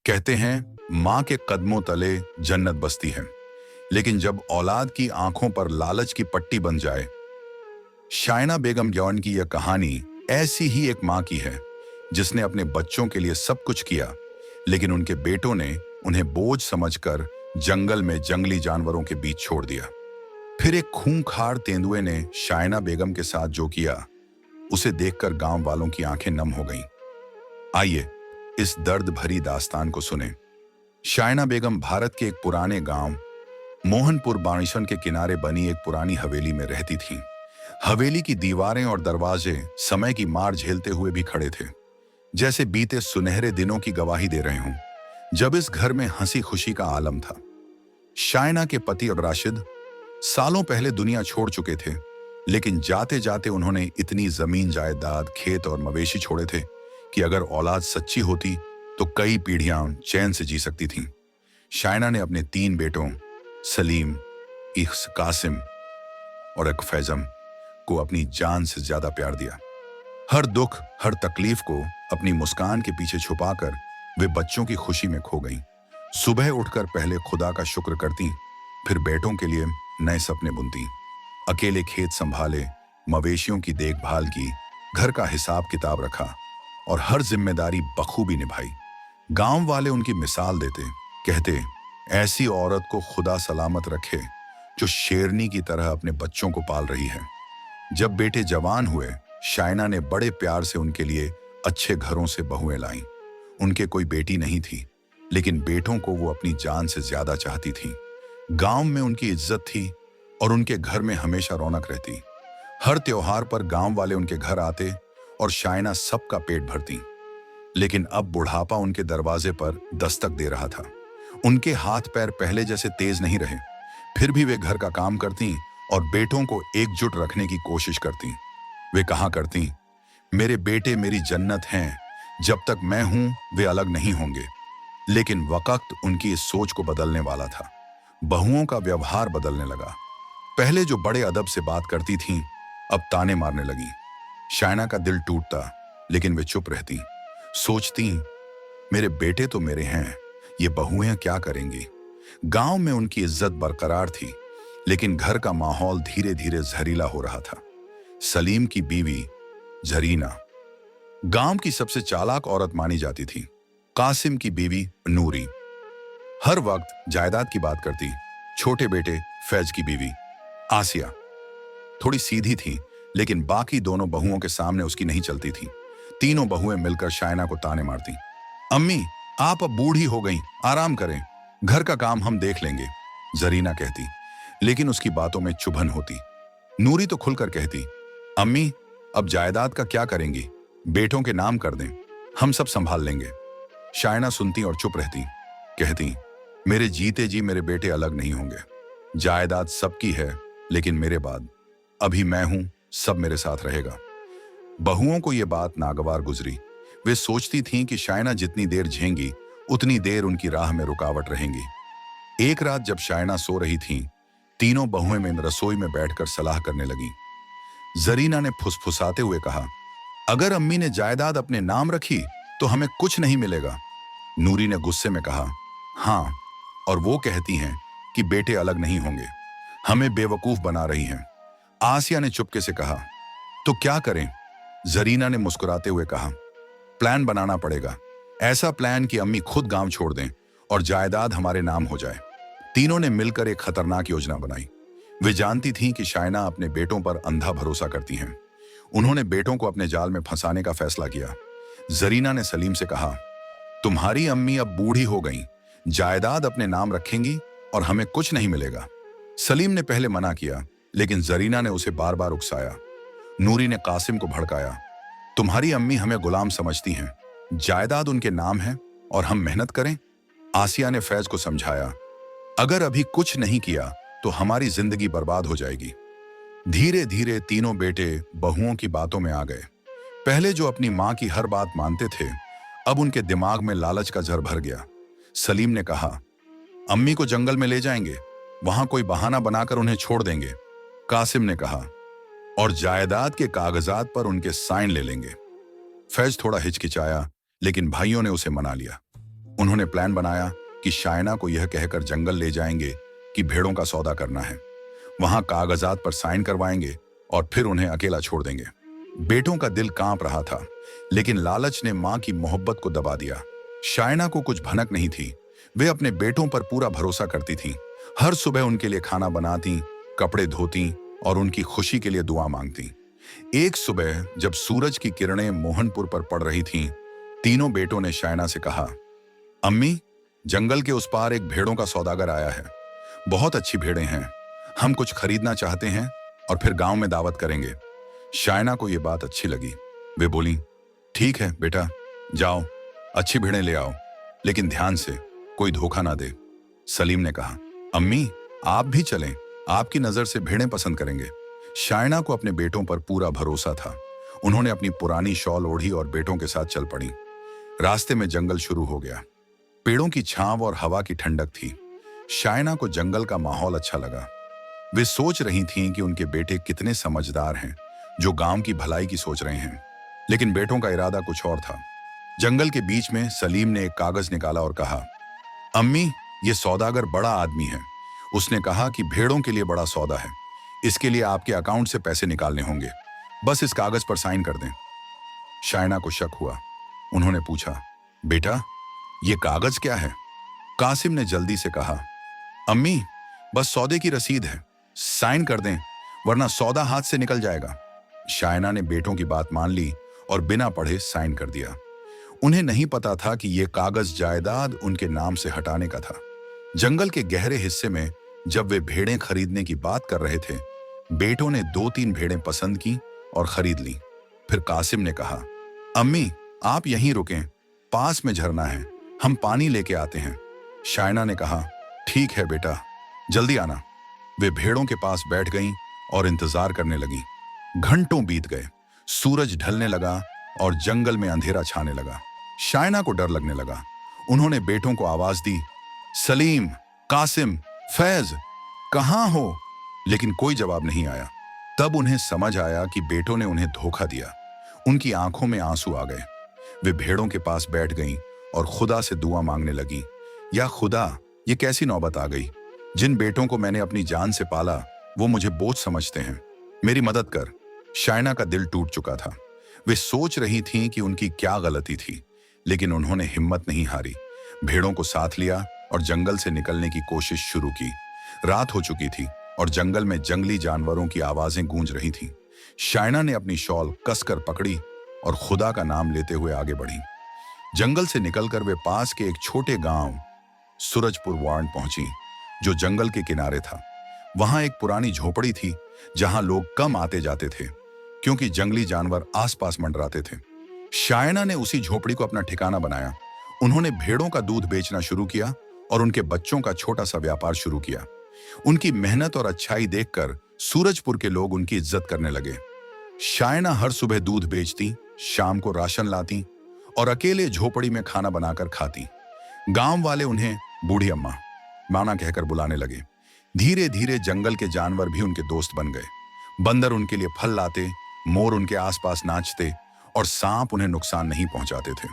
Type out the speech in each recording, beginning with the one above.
कहते हैं माँ के कदमों तले जन्नत बसती है, लेकिन जब औलाद की आंखों पर लालच की पट्टी बन जाए। शायना बेगम जौन की यह कहानी ऐसी ही एक माँ की है जिसने अपने बच्चों के लिए सब कुछ किया, लेकिन उनके बेटों ने उन्हें बोझ समझकर जंगल में जंगली जानवरों के बीच छोड़ दिया। फिर एक खूंखार तेंदुए ने शायना बेगम के साथ जो किया, उसे देखकर गांव वालों की आंखें नम हो गईं। आइए इस दर्द भरी दास्तान को सुने। शायना बेगम भारत के एक पुराने गांव मोहनपुर बाणिशन के किनारे बनी एक पुरानी हवेली में रहती थीं। हवेली की दीवारें और दरवाजे समय की मार झेलते हुए भी खड़े थे, जैसे बीते सुनहरे दिनों की गवाही दे रहे हों, जब इस घर में हंसी खुशी का आलम था। शायना के पति और राशिद सालों पहले दुनिया छोड़ चुके थे, लेकिन जाते जाते उन्होंने इतनी जमीन जायदाद, खेत और मवेशी छोड़े थे कि अगर औलाद सच्ची होती तो कई पीढ़ियां चैन से जी सकती थीं। शायना ने अपने 3 बेटों सलीम, इख्स, कासिम और एक फैजम को अपनी जान से ज्यादा प्यार दिया। हर दुख, हर तकलीफ को अपनी मुस्कान के पीछे छुपाकर वे बच्चों की खुशी में खो गईं। सुबह उठकर पहले खुदा का शुक्र करती, फिर बेटों के लिए नए सपने बुनती। अकेले खेत संभाले, मवेशियों की देखभाल की, घर का हिसाब किताब रखा और हर जिम्मेदारी बखूबी निभाई। गांव वाले उनकी मिसाल देते, कहते, ऐसी औरत को खुदा सलामत रखे जो शेरनी की तरह अपने बच्चों को पाल रही है। जब बेटे जवान हुए, शायना ने बड़े प्यार से उनके लिए अच्छे घरों से बहुएं लाईं। उनके कोई बेटी नहीं थी, लेकिन बेटों को वो अपनी जान से ज्यादा चाहती थी। गांव में उनकी इज्जत थी और उनके घर में हमेशा रौनक रहती। हर त्योहार पर गांव वाले उनके घर आते और शायना सबका पेट भरती। लेकिन अब बुढ़ापा उनके दरवाजे पर दस्तक दे रहा था। उनके हाथ पैर पहले जैसे तेज नहीं रहे, फिर भी वे घर का काम करती और बेटों को एकजुट रखने की कोशिश करती। वे कहा करती, मेरे बेटे मेरी जन्नत हैं, जब तक मैं हूं वे अलग नहीं होंगे। लेकिन वक्त उनकी इस सोच को बदलने वाला था। बहुओं का व्यवहार बदलने लगा। पहले जो बड़े अदब से बात करती थीं, अब ताने मारने लगी। शायना का दिल टूटता, लेकिन वे चुप रहती। सोचती, मेरे बेटे तो मेरे हैं, ये बहुएं क्या करेंगी। गांव में उनकी इज्जत बरकरार थी, लेकिन घर का माहौल धीरे धीरे जहरीला हो रहा था। सलीम की बीवी जरीना गांव की सबसे चालाक औरत मानी जाती थी। कासिम की बीवी नूरी हर वक्त जायदाद की बात करती। छोटे बेटे फैज की बीवी आसिया थोड़ी सीधी थी, लेकिन बाकी दोनों बहुओं के सामने उसकी नहीं चलती थी। तीनों बहुएं मिलकर शायना को ताने मारती। अम्मी, आप अब बूढ़ी हो गईं, आराम करें, घर का काम हम देख लेंगे, जरीना कहती, लेकिन उसकी बातों में चुभन होती। नूरी तो खुलकर कहती, अम्मी, अब जायदाद का क्या करेंगी, बेटों के नाम कर दें, हम सब संभाल लेंगे। शायना सुनती और चुप रहती। कहती, मेरे जीते जी मेरे बेटे अलग नहीं होंगे। जायदाद सबकी है, लेकिन मेरे बाद अभी मैं हूं, सब मेरे साथ रहेगा। बहुओं को यह बात नागवार गुजरी। वे सोचती थीं कि शायना जितनी देर झेंगी, उतनी देर उनकी राह में रुकावट रहेंगी। एक रात जब शायना सो रही थीं, तीनों बहुएं में रसोई में बैठकर सलाह करने लगीं। जरीना ने फुसफुसाते हुए कहा, अगर अम्मी ने जायदाद अपने नाम रखी तो हमें कुछ नहीं मिलेगा। नूरी ने गुस्से में कहा, हाँ, और वो कहती हैं कि बेटे अलग नहीं होंगे, हमें बेवकूफ बना रही हैं। आसिया ने चुपके से कहा, तो क्या करें। जरीना ने मुस्कुराते हुए कहा, प्लान बनाना पड़ेगा, ऐसा प्लान कि अम्मी खुद गांव छोड़ दें और जायदाद हमारे नाम हो जाए। तीनों ने मिलकर एक खतरनाक योजना बनाई। वे जानती थीं कि शायना अपने बेटों पर अंधा भरोसा करती हैं। उन्होंने बेटों को अपने जाल में फंसाने का फैसला किया। जरीना ने सलीम से कहा, तुम्हारी अम्मी अब बूढ़ी हो गईं, जायदाद अपने नाम रखेंगी और हमें कुछ नहीं मिलेगा। सलीम ने पहले मना किया, लेकिन जरीना ने उसे बार बार उकसाया। नूरी ने कासिम को भड़काया, तुम्हारी अम्मी हमें गुलाम समझती हैं, जायदाद उनके नाम है और हम मेहनत करें। आसिया ने फैज को समझाया, अगर अभी कुछ नहीं किया तो हमारी जिंदगी बर्बाद हो जाएगी। धीरे धीरे तीनों बेटे बहुओं की बातों में आ गए। पहले जो अपनी मां की हर बात मानते थे, अब उनके दिमाग में लालच का जहर भर गया। सलीम ने कहा, अम्मी को जंगल में ले जाएंगे, वहां कोई बहाना बनाकर उन्हें छोड़ देंगे। कासिम ने कहा, और जायदाद के कागजात पर उनके साइन ले लेंगे। फैज थोड़ा हिचकिचाया, लेकिन भाइयों ने उसे मना लिया। उन्होंने प्लान बनाया कि शायना को यह कहकर जंगल ले जाएंगे कि भेड़ों का सौदा करना है। वहां कागजात पर साइन करवाएंगे और फिर उन्हें अकेला छोड़ देंगे। बेटों का दिल कांप रहा था, लेकिन लालच ने मां की मोहब्बत को दबा दिया। शायना को कुछ भनक नहीं थी। वे अपने बेटों पर पूरा भरोसा करती थीं। हर सुबह उनके लिए खाना बनाती, कपड़े धोती और उनकी खुशी के लिए दुआ मांगती। एक सुबह जब सूरज की किरणें मोहनपुर पर पड़ रही थीं, तीनों बेटों ने शायना से कहा, अम्मी, जंगल के उस पार एक भेड़ों का सौदागर आया है। बहुत अच्छी भेड़ें हैं। हम कुछ खरीदना चाहते हैं और फिर गांव में दावत करेंगे। शायना को यह बात अच्छी लगी। वे बोली, ठीक है बेटा, जाओ, अच्छी भेड़ें ले आओ, लेकिन ध्यान से, कोई धोखा ना दे। सलीम ने कहा, अम्मी, आप भी चलें, आपकी नजर से भेड़ें पसंद करेंगे। शायना को अपने बेटों पर पूरा भरोसा था। उन्होंने अपनी पुरानी शॉल ओढ़ी और बेटों के साथ चल पड़ी। रास्ते में जंगल शुरू हो गया। पेड़ों की छांव और हवा की ठंडक थी। शायना को जंगल का माहौल अच्छा लगा। वे सोच रही थीं कि उनके बेटे कितने समझदार हैं, जो गांव की भलाई की सोच रहे हैं। लेकिन बेटों का इरादा कुछ और था। जंगल के बीच में सलीम ने एक कागज निकाला और कहा, अम्मी, ये सौदागर बड़ा आदमी है। उसने कहा कि भेड़ों के लिए बड़ा सौदा है। इसके लिए आपके अकाउंट से पैसे निकालने होंगे। बस इस कागज पर साइन कर दें। शायना को शक हुआ। उन्होंने पूछा, बेटा, ये कागज क्या है? कासिम ने जल्दी से कहा, अम्मी, बस सौदे की रसीद है, साइन कर दें, वरना सौदा हाथ से निकल जाएगा। शायना ने बेटों की बात मान ली और बिना पढ़े साइन कर दिया। उन्हें नहीं पता था कि यह कागज जायदाद उनके नाम से हटाने का था। जंगल के गहरे हिस्से में जब वे भेड़ें खरीदने की बात कर रहे थे, बेटों ने 2-3 भेड़ें पसंद की और खरीद ली। फिर कासिम ने कहा, अम्मी, आप यहीं रुकें, पास में झरना है, हम पानी लेके आते हैं। शायना ने कहा, ठीक है बेटा, जल्दी आना। वे भेड़ों के पास बैठ गईं और इंतजार करने लगीं। घंटों बीत गए। सूरज ढलने लगा और जंगल में अंधेरा छाने लगा। शायना को डर लगने लगा। उन्होंने बेटों को आवाज दी, सलीम, कासिम, फैज, कहां हो? लेकिन कोई जवाब नहीं आया। तब उन्हें समझ आया कि बेटों ने उन्हें धोखा दिया। उनकी आंखों में आंसू आ गए। वे भेड़ों के पास बैठ गईं और खुदा से दुआ मांगने लगीं, या खुदा, ये कैसी नौबत आ गई? जिन बेटों को मैंने अपनी जान से पाला, वो मुझे बोझ समझते हैं। मेरी मदद कर। शायना का दिल टूट चुका था। वे सोच रही थीं कि उनकी क्या गलती थी, लेकिन उन्होंने हिम्मत नहीं हारी। भेड़ों को साथ लिया और जंगल से निकलने की कोशिश शुरू की। रात हो चुकी थी और जंगल में जंगली जानवरों की आवाजें गूंज रही थीं। शायना ने अपनी शॉल कसकर पकड़ी और खुदा का नाम लेते हुए आगे बढ़ी। जंगल से निकलकर वे पास के एक छोटे गांव सूरजपुर वार्ड पहुंची, जो जंगल के किनारे था। वहां एक पुरानी झोपड़ी थी, जहां लोग कम आते जाते थे, क्योंकि जंगली जानवर आसपास मंडराते थे। शायना ने उसी झोपड़ी को अपना ठिकाना बनाया। उन्होंने भेड़ों का दूध बेचना शुरू किया और उनके बच्चों का छोटा सा व्यापार शुरू किया। उनकी मेहनत और अच्छाई देखकर सूरजपुर के लोग उनकी इज्जत करने लगे। शायना हर सुबह दूध बेचती, शाम को राशन लाती और अकेले झोपड़ी में खाना बनाकर खाती। गांव वाले उन्हें बूढ़ी अम्मा, माना कहकर बुलाने लगे। धीरे धीरे जंगल के जानवर भी उनके दोस्त बन गए। बंदर उनके लिए फल लाते, मोर उनके आसपास नाचते और सांप उन्हें नुकसान नहीं पहुंचाते थे।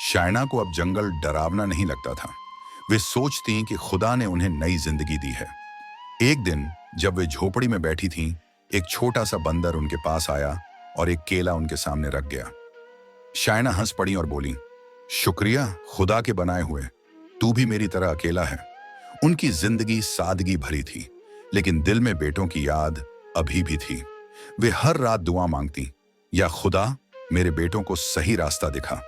शायना को अब जंगल डरावना नहीं लगता था। वे सोचती कि खुदा ने उन्हें नई जिंदगी दी है। एक दिन जब वे झोपड़ी में बैठी थीं, एक छोटा सा बंदर उनके पास आया और एक केला उनके सामने रख गया। शायना हंस पड़ी और बोली, शुक्रिया खुदा के बनाए हुए, तू भी मेरी तरह अकेला है। उनकी जिंदगी सादगी भरी थी, लेकिन दिल में बेटों की याद अभी भी थी। वे हर रात दुआ मांगती, या खुदा, मेरे बेटों को सही रास्ता दिखा।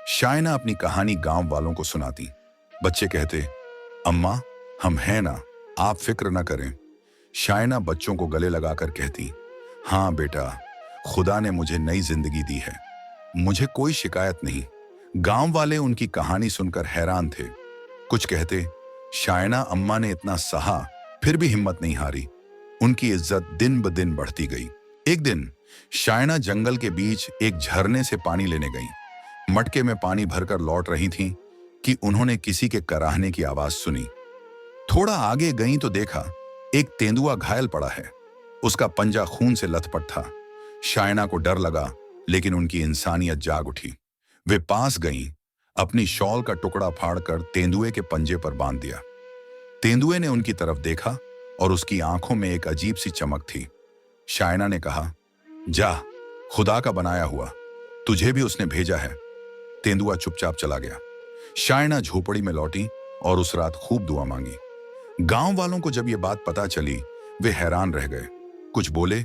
शायना अपनी कहानी गांव वालों को सुनाती। बच्चे कहते, अम्मा, हम हैं ना, आप फिक्र ना करें। शायना बच्चों को गले लगाकर कहती, हाँ बेटा, खुदा ने मुझे नई जिंदगी दी है, मुझे कोई शिकायत नहीं। गांव वाले उनकी कहानी सुनकर हैरान थे। कुछ कहते, शायना अम्मा ने इतना सहा, फिर भी हिम्मत नहीं हारी। उनकी इज्जत दिन ब दिन बढ़ती गई। एक दिन शायना जंगल के बीच एक झरने से पानी लेने गई। मटके में पानी भरकर लौट रही थीं कि उन्होंने किसी के कराहने की आवाज सुनी। थोड़ा आगे गईं तो देखा एक तेंदुआ घायल पड़ा है। उसका पंजा खून से लथपथ था। शायना को डर लगा, लेकिन उनकी इंसानियत जाग उठी। वे पास गईं, अपनी शॉल का टुकड़ा फाड़कर तेंदुए के पंजे पर बांध दिया। तेंदुए ने उनकी तरफ देखा और उसकी आंखों में एक अजीब सी चमक थी। शायना ने कहा, जा, खुदा का बनाया हुआ, तुझे भी उसने भेजा है। तेंदुआ चुपचाप चला गया। शायना झोपड़ी में लौटी और उस रात खूब दुआ मांगी। गांव वालों को जब यह बात पता चली, वे हैरान रह गए। कुछ बोले,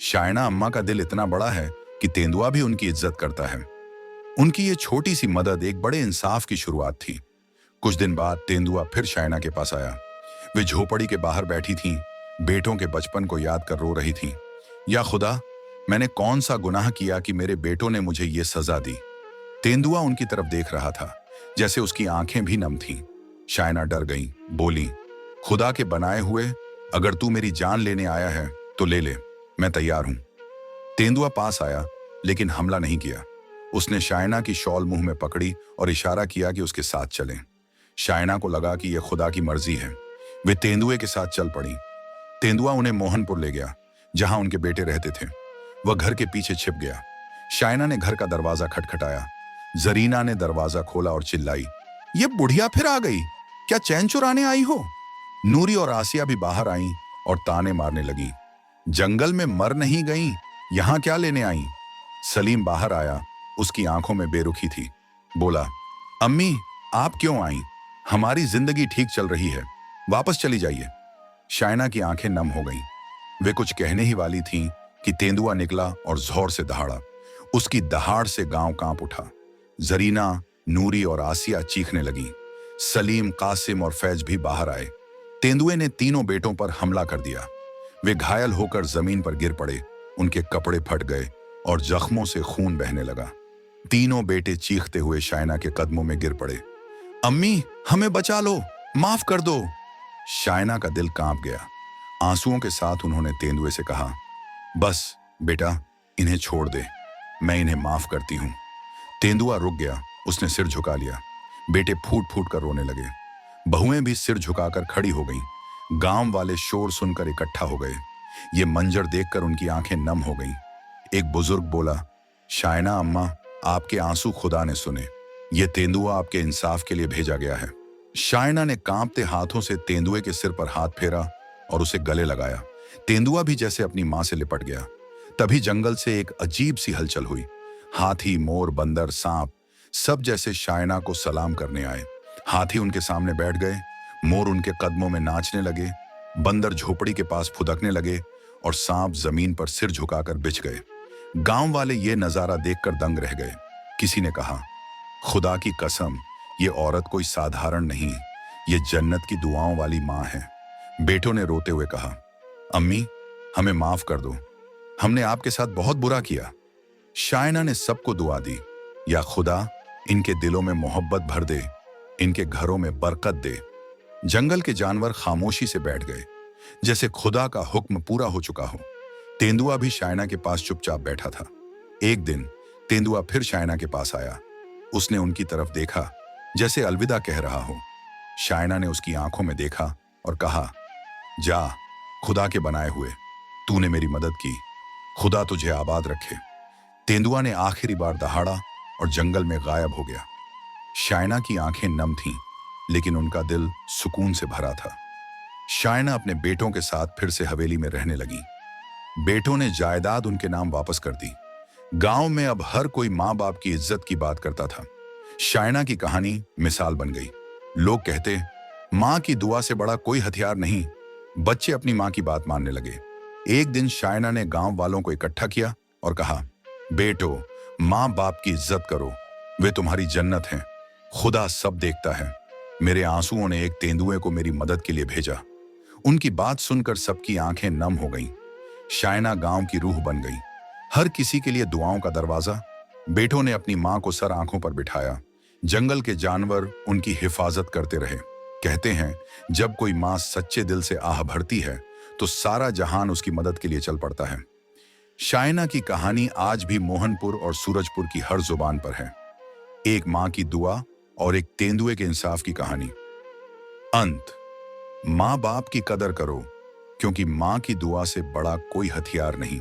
शायना अम्मा का दिल इतना बड़ा है कि तेंदुआ भी उनकी इज्जत करता है। उनकी ये छोटी सी मदद एक बड़े इंसाफ की शुरुआत थी। कुछ दिन बाद तेंदुआ फिर शायना के पास आया। वे झोपड़ी के बाहर बैठी थीं, बेटों के बचपन को याद कर रो रही थीं। या खुदा, मैंने कौन सा गुनाह किया कि मेरे बेटों ने मुझे ये सजा दी। तेंदुआ उनकी तरफ देख रहा था, जैसे उसकी आंखें भी नम थीं। शायना डर गई, बोली, खुदा के बनाए हुए, अगर तू मेरी जान लेने आया है तो ले ले, मैं तैयार हूं। तेंदुआ पास आया, लेकिन हमला नहीं किया। उसने शायना की शॉल मुंह में पकड़ी और इशारा किया कि उसके साथ चलें। शायना को लगा कि यह खुदा की मर्जी है। वे तेंदुए के साथ चल पड़ी। तेंदुआ उन्हें मोहनपुर ले गया, जहां उनके बेटे रहते थे। वह घर के पीछे छिप गया। शायना ने घर का दरवाजा खटखटाया। जरीना ने दरवाजा खोला और चिल्लाई, ये बुढ़िया फिर आ गई, क्या चैन चुराने आई हो? नूरी और आसिया भी बाहर आईं और ताने मारने लगी, जंगल में मर नहीं गईं, यहां क्या लेने आईं? सलीम बाहर आया, उसकी आंखों में बेरुखी थी। बोला, अम्मी, आप क्यों आईं? हमारी जिंदगी ठीक चल रही है, वापस चली जाइए। शायना की आंखें नम हो गईं। वे कुछ कहने ही वाली थीं कि तेंदुआ निकला और जोर से दहाड़ा। उसकी दहाड़ से गांव कांप उठा। जरीना, नूरी और आसिया चीखने लगी। सलीम, कासिम और फैज भी बाहर आए। तेंदुए ने तीनों बेटों पर हमला कर दिया। वे घायल होकर जमीन पर गिर पड़े। उनके कपड़े फट गए और जख्मों से खून बहने लगा। तीनों बेटे चीखते हुए शायना के कदमों में गिर पड़े। अम्मी, हमें बचा लो, माफ कर दो। शायना का दिल कांप गया। आंसुओं के साथ उन्होंने तेंदुए से कहा, बस बेटा, इन्हें छोड़ दे, मैं इन्हें माफ करती हूं। तेंदुआ रुक गया। उसने सिर झुका लिया। बेटे फूट फूट कर रोने लगे। बहुएं भी सिर झुकाकर खड़ी हो गईं। गांव वाले शोर सुनकर इकट्ठा हो गए। ये मंजर देखकर उनकी आंखें नम हो गईं। एक बुजुर्ग बोला, शायना अम्मा, आपके आंसू खुदा ने सुने। ये तेंदुआ आपके इंसाफ के लिए भेजा गया है। शायना ने कांपते हाथों से तेंदुए के सिर पर हाथ फेरा और उसे गले लगाया। तेंदुआ भी जैसे अपनी मां से लिपट गया। तभी जंगल से एक अजीब सी हलचल हुई। हाथी, मोर, बंदर, सांप सब जैसे शायना को सलाम करने आए। हाथी उनके सामने बैठ गए, मोर उनके कदमों में नाचने लगे, बंदर झोपड़ी के पास फुदकने लगे और सांप जमीन पर सिर झुकाकर बिछ गए। गांव वाले ये नजारा देखकर दंग रह गए। किसी ने कहा, खुदा की कसम, ये औरत कोई साधारण नहीं, ये जन्नत की दुआओं वाली मां है। बेटों ने रोते हुए कहा, अम्मी, हमें माफ कर दो, हमने आपके साथ बहुत बुरा किया। शायना ने सबको दुआ दी, या खुदा इनके दिलों में मोहब्बत भर दे, इनके घरों में बरकत दे। जंगल के जानवर खामोशी से बैठ गए, जैसे खुदा का हुक्म पूरा हो चुका हो। तेंदुआ भी शायना के पास चुपचाप बैठा था। एक दिन तेंदुआ फिर शायना के पास आया। उसने उनकी तरफ देखा, जैसे अलविदा कह रहा हो। शायना ने उसकी आंखों में देखा और कहा, जा, खुदा के बनाए हुए, तूने मेरी मदद की, खुदा तुझे आबाद रखे। तेंदुआ ने आखिरी बार दहाड़ा और जंगल में गायब हो गया। शायना की आंखें नम थीं, लेकिन उनका दिल सुकून से भरा था। शायना अपने बेटों के साथ फिर से हवेली में रहने लगी। बेटों ने जायदाद उनके नाम वापस कर दी। गांव में अब हर कोई माँ बाप की इज्जत की बात करता था। शायना की कहानी मिसाल बन गई। लोग कहते, माँ की दुआ से बड़ा कोई हथियार नहीं। बच्चे अपनी माँ की बात मानने लगे। एक दिन शायना ने गांव वालों को इकट्ठा किया और कहा, बेटो, माँ बाप की इज्जत करो, वे तुम्हारी जन्नत हैं। खुदा सब देखता है। मेरे आंसुओं ने एक तेंदुए को मेरी मदद के लिए भेजा। उनकी बात सुनकर सबकी आंखें नम हो गईं। शायना गांव की रूह बन गई, हर किसी के लिए दुआओं का दरवाजा। बेटों ने अपनी मां को सर आंखों पर बिठाया। जंगल के जानवर उनकी हिफाजत करते रहे। कहते हैं, जब कोई मां सच्चे दिल से आह भरती है तो सारा जहान उसकी मदद के लिए चल पड़ता है। शायना की कहानी आज भी मोहनपुर और सूरजपुर की हर जुबान पर है। एक मां की दुआ और एक तेंदुए के इंसाफ की कहानी। अंत, मां बाप की कदर करो, क्योंकि मां की दुआ से बड़ा कोई हथियार नहीं।